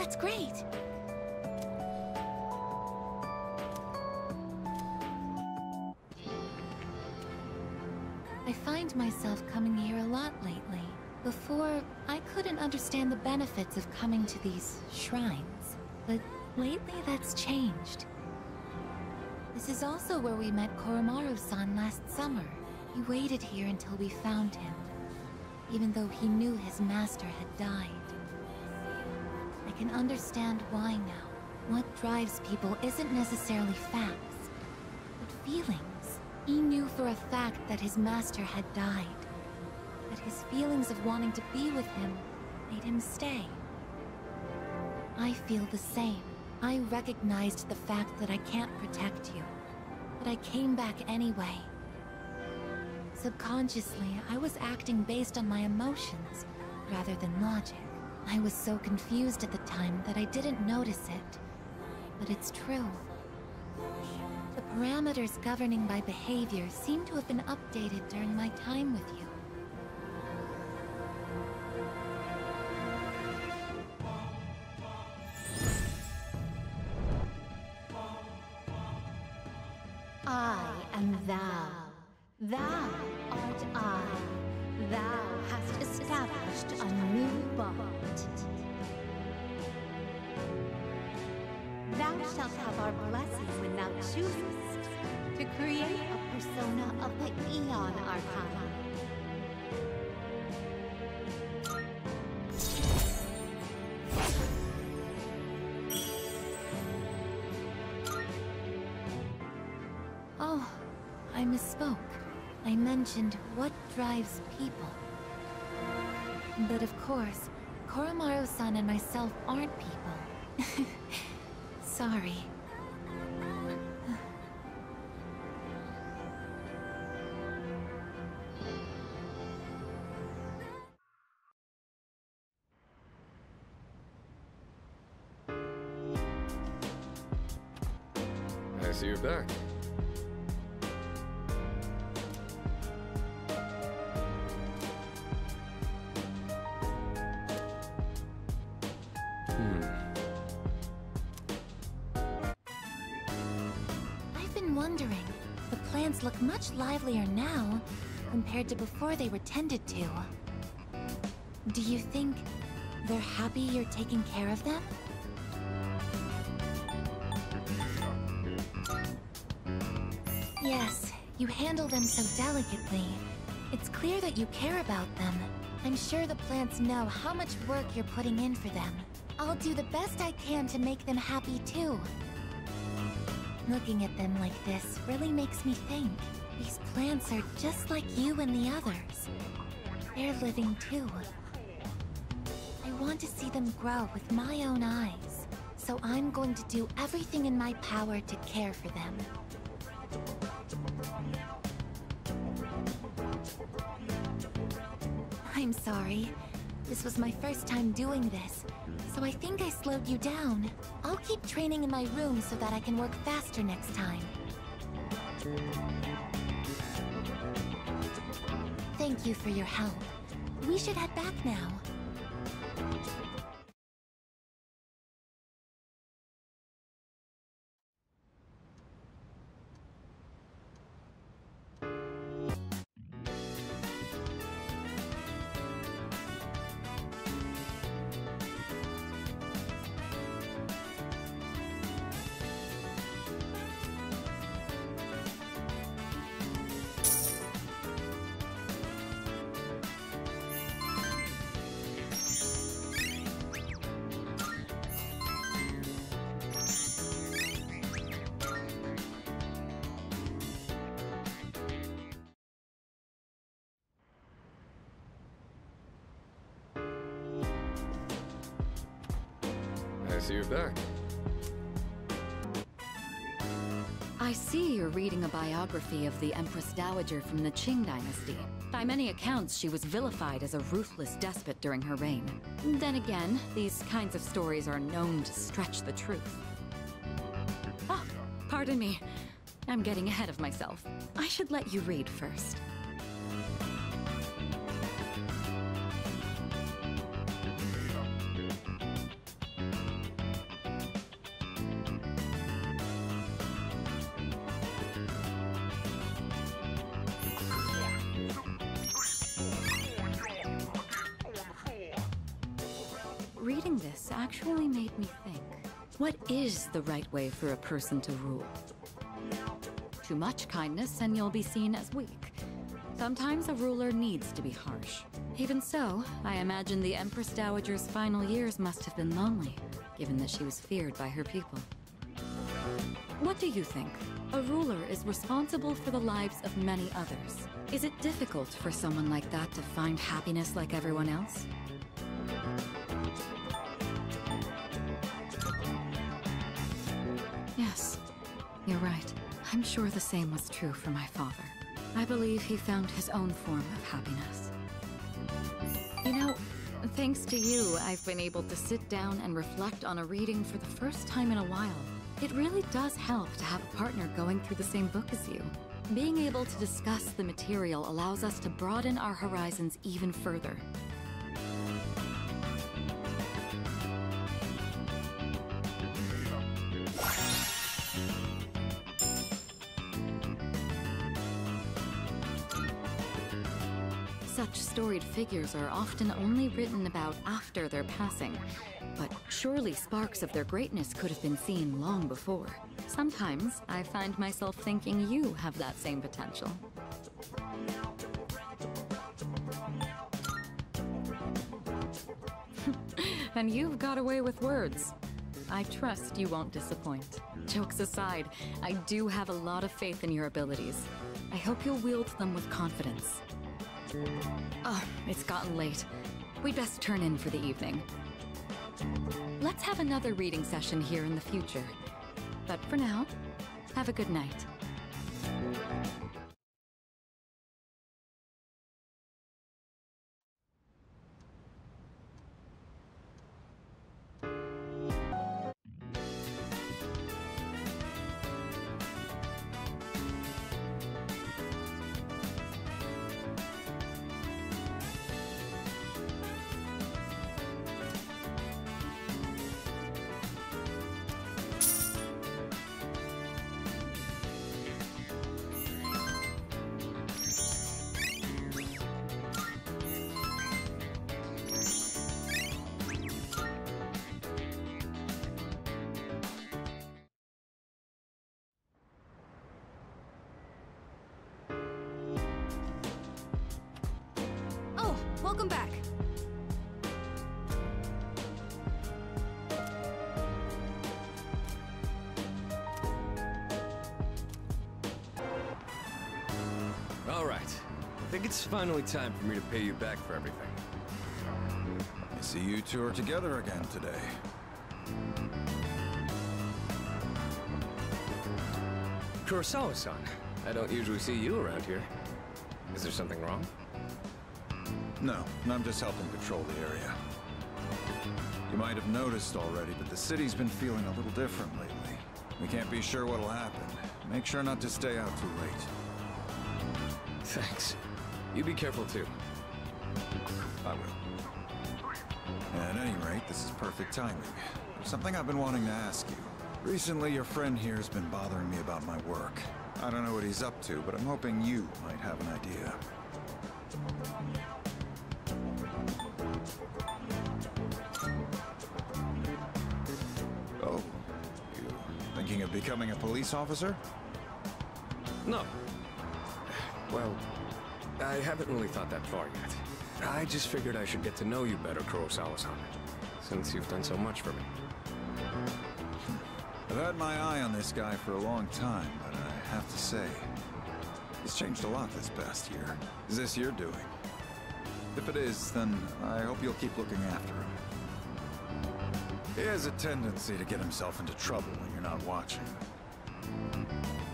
That's great! I find myself coming here a lot lately. Before, I couldn't understand the benefits of coming to these shrines. But lately that's changed. This is also where we met Koromaru-san last summer. He waited here until we found him, even though he knew his master had died. I can understand why now. What drives people isn't necessarily facts, but feelings. He knew for a fact that his master had died, that his feelings of wanting to be with him made him stay. I feel the same. I recognized the fact that I can't protect you, but I came back anyway. Subconsciously, I was acting based on my emotions rather than logic. I was so confused at the time that I didn't notice it, but it's true. The parameters governing my behavior seem to have been updated during my time with you. I am thou. Thou art I. Thou hast established a new bond. Thou shalt have our blessing when thou choosest to create a persona of the Aeon Arcana. Oh, I misspoke. I mentioned what drives people. But of course, Koromaru-san and myself aren't people. Sorry. I see you're back. I've been wondering, the plants look much livelier now compared to before they were tended to. Do you think they're happy you're taking care of them? Yes, you handle them so delicately. It's clear that you care about them. I'm sure the plants know how much work you're putting in for them. I'll do the best I can to make them happy too. Looking at them like this really makes me think. These plants are just like you and the others. They're living too. I want to see them grow with my own eyes. So I'm going to do everything in my power to care for them. I'm sorry. This was my first time doing this, so I think I slowed you down. I'll keep training in my room so that I can work faster next time. Thank you for your help. We should head back now. I see you're back. I see you're reading a biography of the Empress Dowager from the Qing dynasty. By many accounts, she was vilified as a ruthless despot during her reign. Then again, these kinds of stories are known to stretch the truth. Oh, pardon me. I'm getting ahead of myself. I should let you read first. reading this actually made me think. What is the right way for a person to rule? Too much kindness and you'll be seen as weak. Sometimes a ruler needs to be harsh. Even so, I imagine the Empress Dowager's final years must have been lonely, given that she was feared by her people. What do you think? A ruler is responsible for the lives of many others. Is it difficult for someone like that to find happiness like everyone else? Yes, you're right. I'm sure the same was true for my father. I believe he found his own form of happiness. You know, thanks to you, I've been able to sit down and reflect on a reading for the first time in a while. It really does help to have a partner going through the same book as you. Being able to discuss the material allows us to broaden our horizons even further. Such storied figures are often only written about after their passing, but surely sparks of their greatness could have been seen long before. Sometimes I find myself thinking you have that same potential. And you've got away with words. I trust you won't disappoint. Jokes aside, I do have a lot of faith in your abilities. I hope you'll wield them with confidence. Oh, it's gotten late. We'd best turn in for the evening. Let's have another reading session here in the future. But for now, have a good night. Welcome back. All right. I think it's finally time for me to pay you back for everything. I see you two are together again today. Kurosawa-san, I don't usually see you around here. Is there something wrong? No, I'm just helping patrol the area. You might have noticed already, but the city's been feeling a little different lately. We can't be sure what'll happen. Make sure not to stay out too late. Thanks. You be careful too. I will. At any rate, this is perfect timing. There's something I've been wanting to ask you. Recently, your friend here has been bothering me about my work. I don't know what he's up to, but I'm hoping you might have an idea. Oh, you thinking of becoming a police officer? No. Well, I haven't really thought that far yet. I just figured I should get to know you better, Kurosawa-san, since you've done so much for me. I've had my eye on this guy for a long time, but I have to say, he's changed a lot this past year. Is this your doing? If it is, then I hope you'll keep looking after him. He has a tendency to get himself into trouble when you're not watching.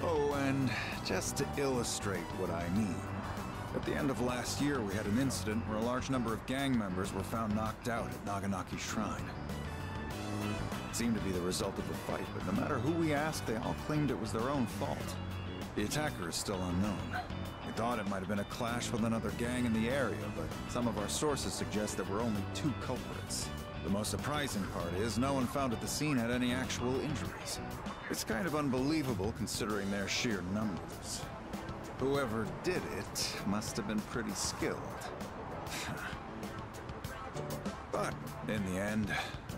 Oh, and just to illustrate what I mean, at the end of last year we had an incident where a large number of gang members were found knocked out at Naganaki Shrine. It seemed to be the result of a fight, but no matter who we asked, they all claimed it was their own fault. The attacker is still unknown. We thought it might have been a clash with another gang in the area, but some of our sources suggest there were only 2 culprits. The most surprising part is no one found at the scene had any actual injuries. It's kind of unbelievable considering their sheer numbers. Whoever did it must have been pretty skilled. But In the end,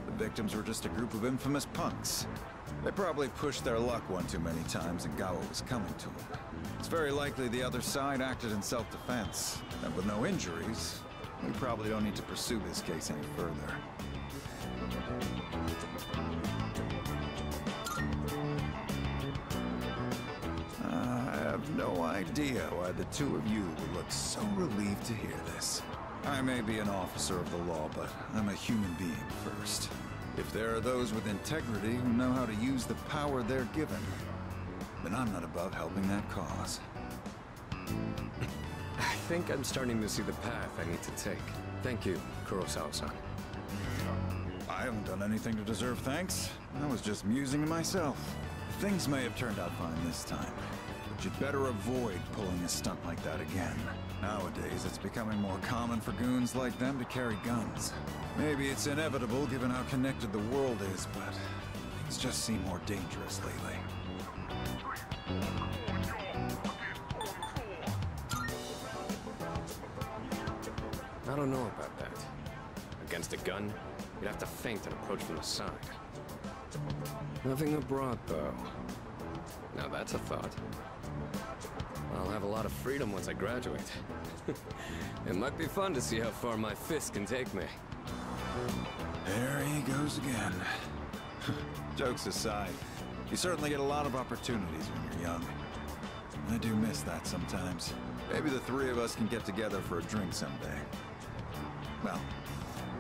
the victims were just a group of infamous punks. They probably pushed their luck one too many times and got what was coming to them. It's very likely the other side acted in self-defense, and with no injuries, we probably don't need to pursue this case any further. I have no idea why the two of you would look so relieved to hear this. I may be an officer of the law, but I'm a human being first. If there are those with integrity who know how to use the power they're given, then I'm not above helping that cause. I think I'm starting to see the path I need to take. Thank you, Kurosawa-san. I haven't done anything to deserve thanks. I was just musing to myself. Things may have turned out fine this time, but you'd better avoid pulling a stunt like that again. Nowadays, it's becoming more common for goons like them to carry guns. Maybe it's inevitable given how connected the world is, but things just seem more dangerous lately. I don't know about that. Against a gun, you'd have to feint and approach from the side. Nothing abroad, though. Now that's a thought. I'll have a lot of freedom once I graduate. It might be fun to see how far my fist can take me. There he goes again. Jokes aside, you certainly get a lot of opportunities when you're young. I do miss that sometimes. Maybe the three of us can get together for a drink someday. Well,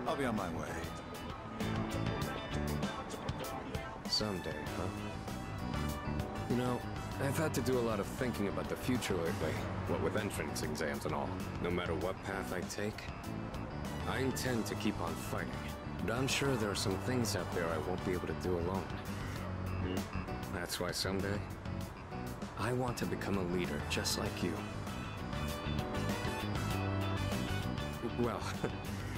I'll be on my way. Someday, huh? You know, I've had to do a lot of thinking about the future lately, what with entrance exams and all. No matter what path I take, I intend to keep on fighting. But I'm sure there are some things out there I won't be able to do alone. That's why someday, I want to become a leader just like you. Well,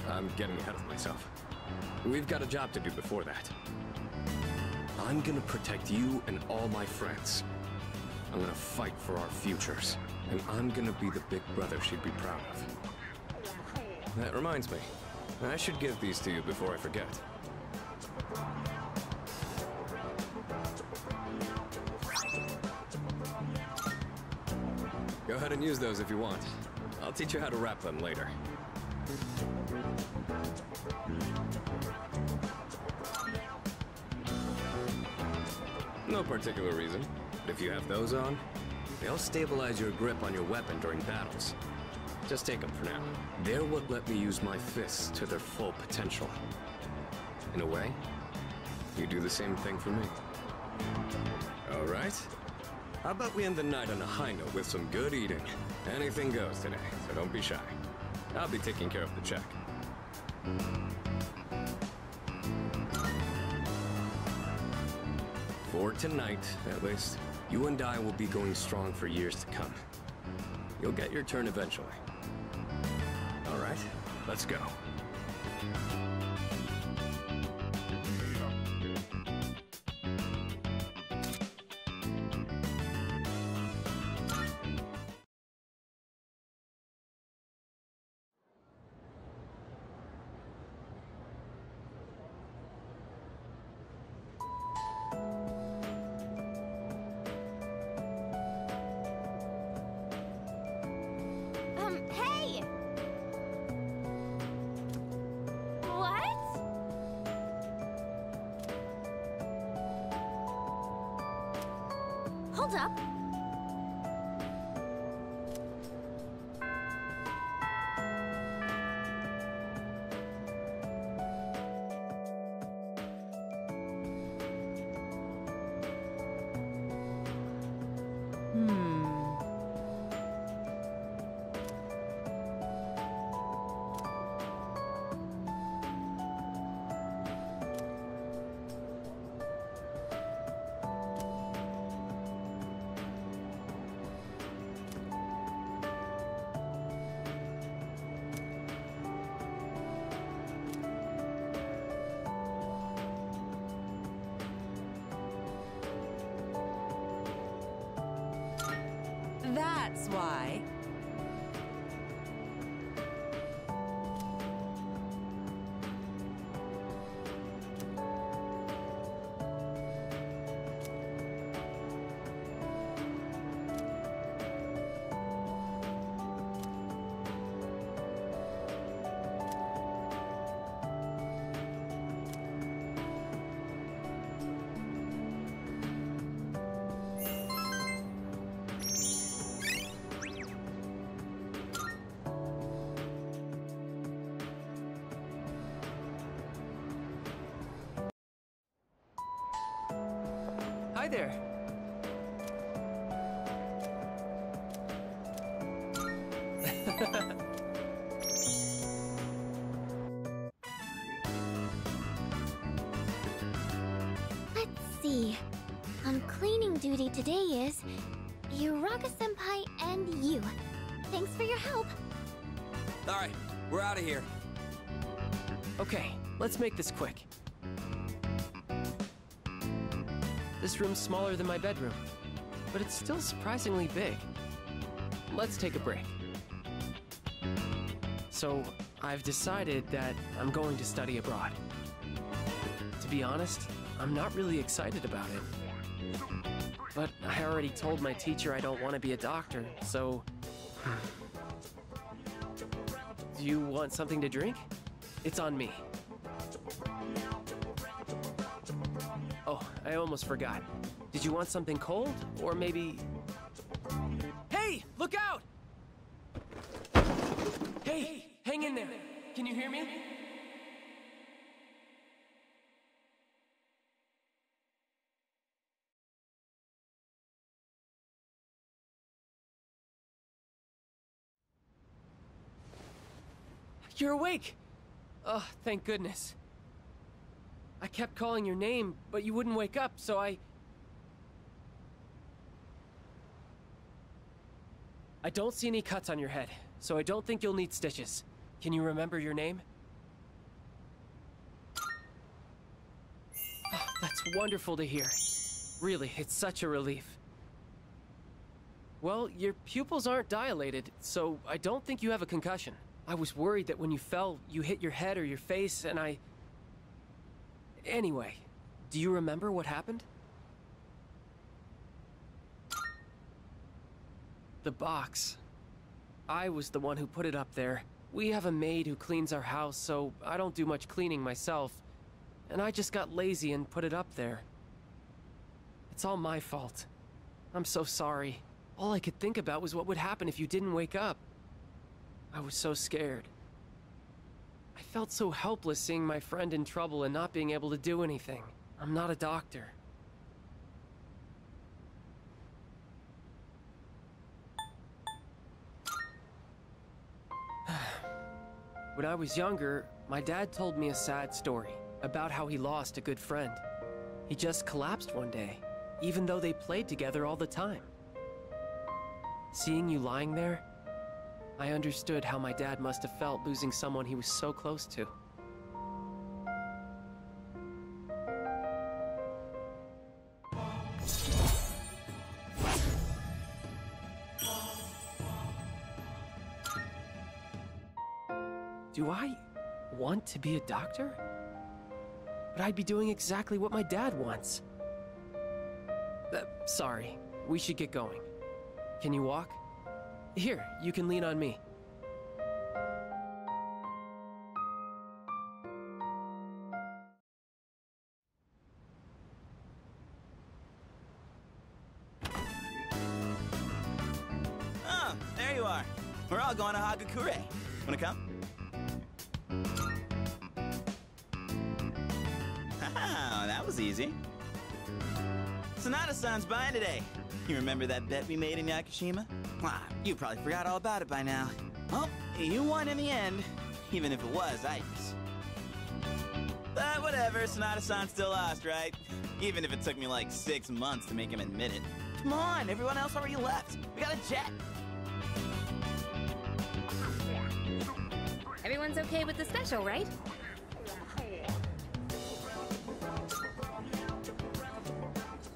I'm getting ahead of myself. We've got a job to do before that. I'm gonna protect you and all my friends. I'm gonna fight for our futures. And I'm gonna be the big brother she'd be proud of. That reminds me, I should give these to you before I forget. Go ahead and use those if you want. I'll teach you how to wrap them later. No particular reason. But if you have those on, they'll stabilize your grip on your weapon during battles. Just take them for now. They're what let me use my fists to their full potential. In a way, you do the same thing for me. All right? How about we end the night on a high note with some good eating? Anything goes today, so don't be shy. I'll be taking care of the check. For tonight, at least, you and I will be going strong for years to come. You'll get your turn eventually. All right, let's go. Hey! What? Hold up. That's why. hi there. Let's see. On cleaning duty today is Uraga-senpai and you. Thanks for your help. Alright, we're out of here. Okay, let's make this quick. This room's smaller than my bedroom, but it's still surprisingly big. Let's take a break. So, I've decided that I'm going to study abroad. To be honest, I'm not really excited about it. But I already told my teacher I don't want to be a doctor, so... Do you want something to drink? It's on me. Oh, I almost forgot. Did you want something cold? Or maybe... Hey! Look out! Hey! Hang in there! Can you hear me? You're awake! Oh, thank goodness. I kept calling your name, but you wouldn't wake up, so I don't see any cuts on your head, so I don't think you'll need stitches. Can you remember your name? Oh, that's wonderful to hear. Really, it's such a relief. Well, your pupils aren't dilated, so I don't think you have a concussion. I was worried that when you fell, you hit your head or your face, and Anyway, do you remember what happened? The box. I was the one who put it up there. We have a maid who cleans our house, so I don't do much cleaning myself. And I just got lazy and put it up there. It's all my fault. I'm so sorry. All I could think about was what would happen if you didn't wake up. I was so scared. I felt so helpless seeing my friend in trouble and not being able to do anything. I'm not a doctor. When I was younger, my dad told me a sad story about how he lost a good friend. He just collapsed one day, even though they played together all the time. Seeing you lying there, I understood how my dad must have felt losing someone he was so close to. Do I want to be a doctor? But I'd be doing exactly what my dad wants. Sorry, we should get going. Can you walk? Here, you can lean on me. Oh, there you are. We're all going to Hagakure. Wanna come? Haha, that was easy. Sonata-san's buying today. You remember that bet we made in Yakushima? You probably forgot all about it by now. Well, you won in the end, even if it was ice. But whatever, Sonata-san still lost, right? Even if it took me like 6 months to make him admit it. Come on, everyone else already left. We got a jet. Everyone's okay with the special, right?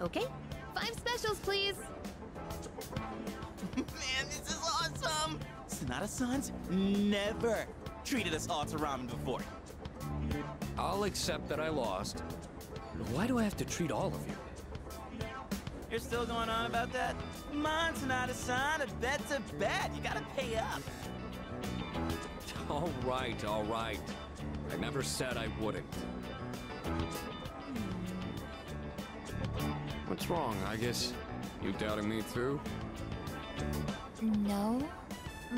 Okay, 5 specials, please. Man, this is awesome! Sonata-san's never treated us all to ramen before. I'll accept that I lost. But why do I have to treat all of you? You're still going on about that? Come on, Sonata-san, a bet's a bet. You gotta pay up. All right, all right. I never said I wouldn't. What's wrong? I guess you doubting me too? No,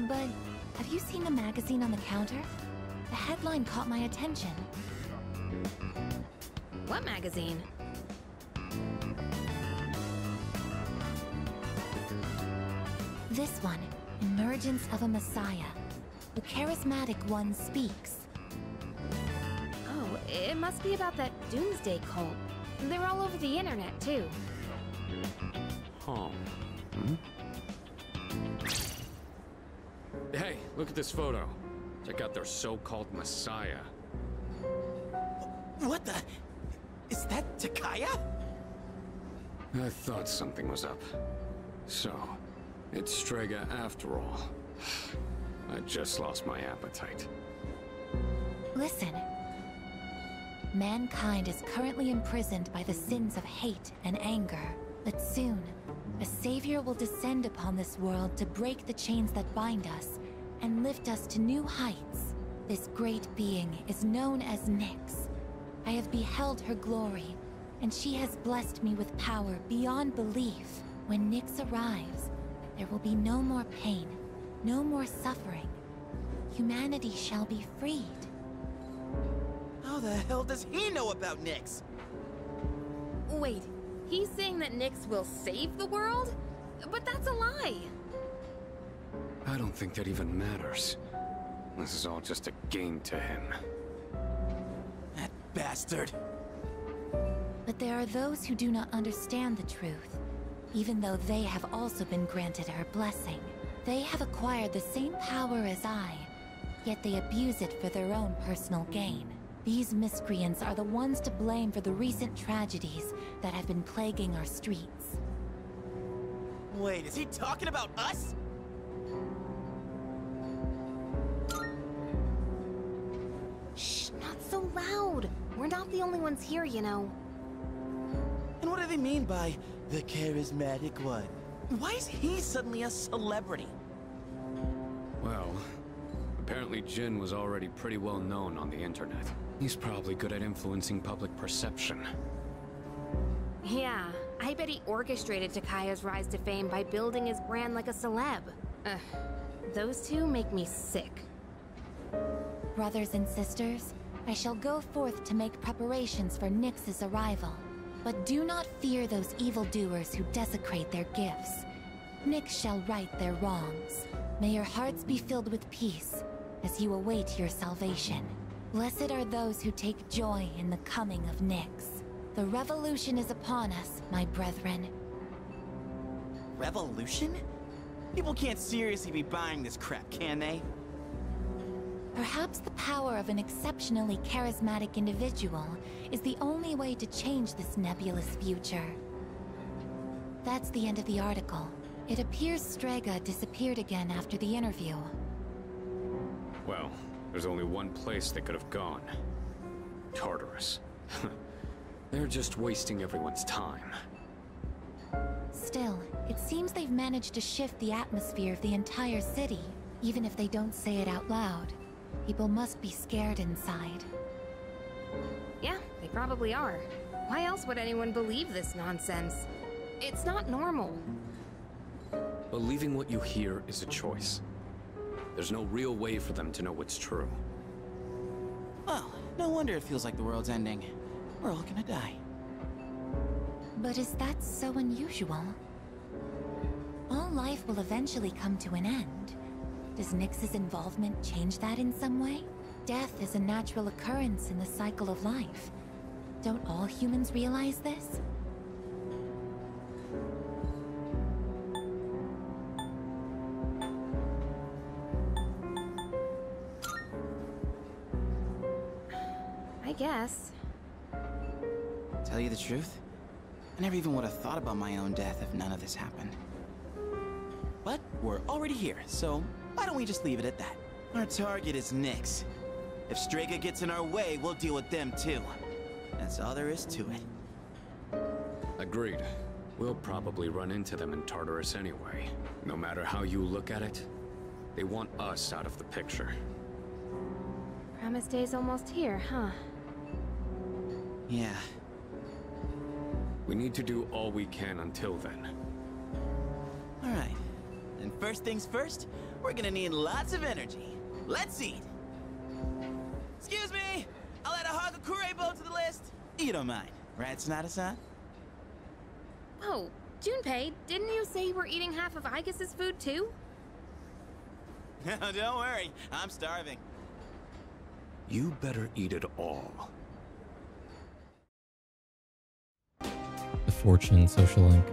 but have you seen the magazine on the counter? The headline caught my attention. What magazine? This one, Emergence of a Messiah. The charismatic one speaks. Oh, it must be about that Doomsday cult. They're all over the internet, too. Huh. Hmm? Hey, look at this photo. Check out their so-called Messiah. What the? Is that Takaya? I thought something was up. So, it's Strega after all. I just lost my appetite. Listen. Mankind is currently imprisoned by the sins of hate and anger. But soon, a savior will descend upon this world to break the chains that bind us and lift us to new heights. This great being is known as Nyx. I have beheld her glory, and she has blessed me with power beyond belief. When Nyx arrives, there will be no more pain, no more suffering. Humanity shall be freed. How the hell does he know about Nyx? Wait, he's saying that Nyx will save the world? But that's a lie! I don't think that even matters. This is all just a game to him. That bastard. But there are those who do not understand the truth, even though they have also been granted her blessing. They have acquired the same power as I, yet they abuse it for their own personal gain. These miscreants are the ones to blame for the recent tragedies that have been plaguing our streets. Wait, is he talking about us? Shh, not so loud! We're not the only ones here, you know. And what do they mean by the charismatic one? Why is he suddenly a celebrity? Well, apparently Jin was already pretty well known on the internet. He's probably good at influencing public perception. Yeah, I bet he orchestrated Takaya's rise to fame by building his brand like a celeb. Ugh, those two make me sick. Brothers and sisters, I shall go forth to make preparations for Nyx's arrival. But do not fear those evildoers who desecrate their gifts. Nyx shall right their wrongs. May your hearts be filled with peace as you await your salvation. Blessed are those who take joy in the coming of Nyx. The revolution is upon us, my brethren. Revolution? People can't seriously be buying this crap, can they? Perhaps the power of an exceptionally charismatic individual is the only way to change this nebulous future. That's the end of the article. It appears Strega disappeared again after the interview. Well, there's only one place they could have gone. Tartarus. They're just wasting everyone's time. Still, it seems they've managed to shift the atmosphere of the entire city, even if they don't say it out loud. People must be scared inside. Yeah, they probably are. Why else would anyone believe this nonsense? It's not normal. Believing what you hear is a choice. There's no real way for them to know what's true. Well, no wonder it feels like the world's ending. We're all gonna die. But is that so unusual? All life will eventually come to an end. Does Nyx's involvement change that in some way? Death is a natural occurrence in the cycle of life. Don't all humans realize this? I guess. Tell you the truth, I never even would have thought about my own death if none of this happened. But we're already here, so why don't we just leave it at that? Our target is Nyx. If Strega gets in our way, we'll deal with them too. That's all there is to it. Agreed. We'll probably run into them in Tartarus anyway. No matter how you look at it, they want us out of the picture. Promise Day's almost here, huh? Yeah. We need to do all we can until then. Alright. And first things first, we're gonna need lots of energy. Let's eat! Excuse me! I'll add a Hagakure bow to the list! You don't mind, right, Sonata-san? Oh, Junpei, didn't you say you were eating half of Aigis' food too? Don't worry, I'm starving. You better eat it all. The Fortune social link.